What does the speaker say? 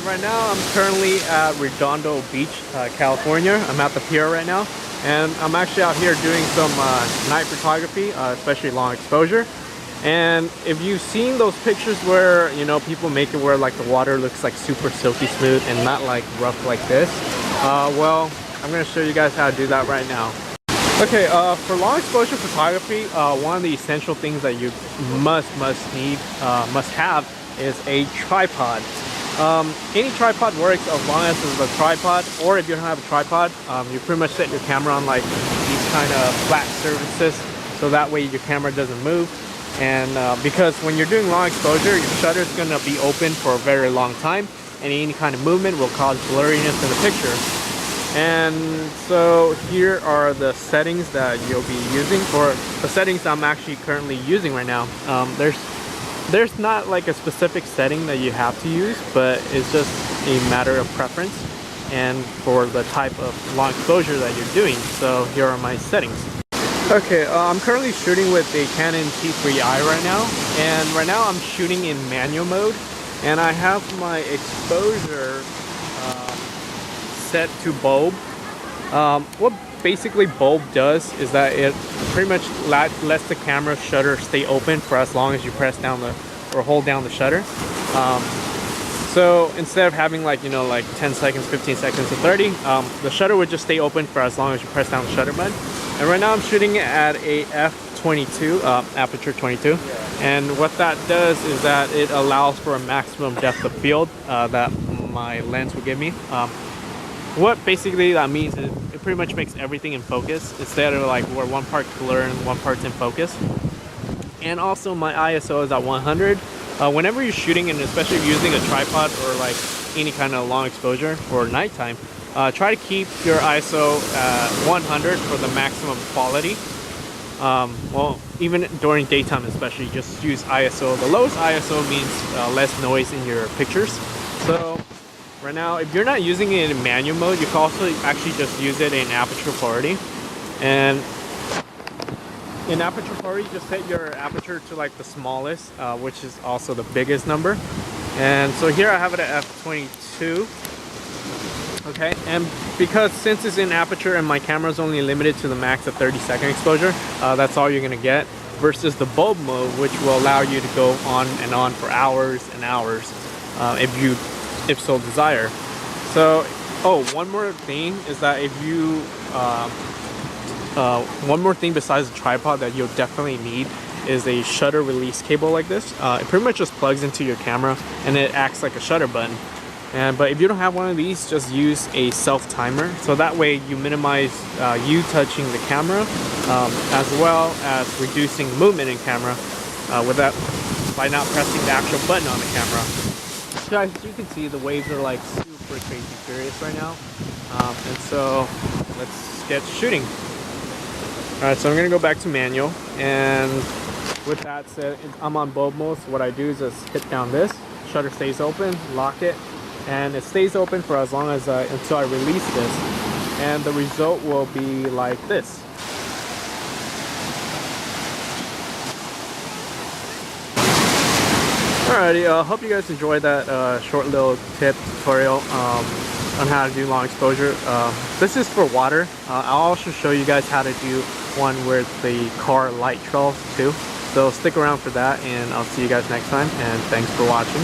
right now I'm currently at Redondo Beach, California. I'm at the pier right now, and I'm actually out here doing some night photography, especially long exposure. And if you've seen those pictures where, you know, people make it where like the water looks like super silky smooth and not like rough like this, well, I'm gonna show you guys how to do that right now. Okay, for long exposure photography, one of the essential things that you must have is a tripod. Any tripod works as long as it's a tripod, or if you don't have a tripod, you pretty much set your camera on like these kind of flat surfaces, so that way your camera doesn't move. And because when you're doing long exposure, your shutter is going to be open for a very long time, and any kind of movement will cause blurriness in the picture. And so here are the settings that you'll be using. For the settings I'm actually currently using right now, there's not like a specific setting that you have to use, but it's just a matter of preference and for the type of long exposure that you're doing. So here are my settings. Okay, I'm currently shooting with a Canon T3i right now, and right now I'm shooting in manual mode, and I have my exposure set to bulb. What basically bulb does is that it pretty much lets the camera shutter stay open for as long as you press down or hold down the shutter. So instead of having like, you know, like 10 seconds, 15 seconds, or 30, the shutter would just stay open for as long as you press down the shutter button. And right now I'm shooting at a f22, aperture 22. And what that does is that it allows for a maximum depth of field that my lens will give me. What basically that means is it pretty much makes everything in focus instead of like where one part's blur and one part's in focus. And also my ISO is at 100. Whenever you're shooting, and especially if you're using a tripod or like any kind of long exposure for nighttime, try to keep your ISO at 100 for the maximum quality. Well, even during daytime especially, just use ISO. The lowest ISO means less noise in your pictures. So right now, if you're not using it in manual mode, you can also actually just use it in aperture priority. And in aperture priority, just set your aperture to like the smallest, which is also the biggest number. And so here I have it at f22. Okay, and because since it's in aperture and my camera is only limited to the max of 30-second exposure, that's all you're gonna get, versus the bulb mode, which will allow you to go on and on for hours and hours if so desire. So, one more thing is that if you one more thing besides the tripod that you'll definitely need is a shutter release cable like this. It pretty much just plugs into your camera and it acts like a shutter button. But if you don't have one of these, just use a self timer, so that way you minimize you touching the camera, as well as reducing movement in camera by not pressing the actual button on the camera. So as you can see, the waves are like super crazy furious right now, and so let's get shooting. Alright, so I'm gonna go back to manual, and with that said, I'm on bulb mode. So what I do is just hit down this, shutter stays open, lock it, and it stays open for as long as until I release this, and the result will be like this. Alrighty, hope you guys enjoyed that short little tip tutorial on how to do long exposure. This is for water. I'll also show you guys how to do one with the car light trails too. So stick around for that, and I'll see you guys next time, and thanks for watching.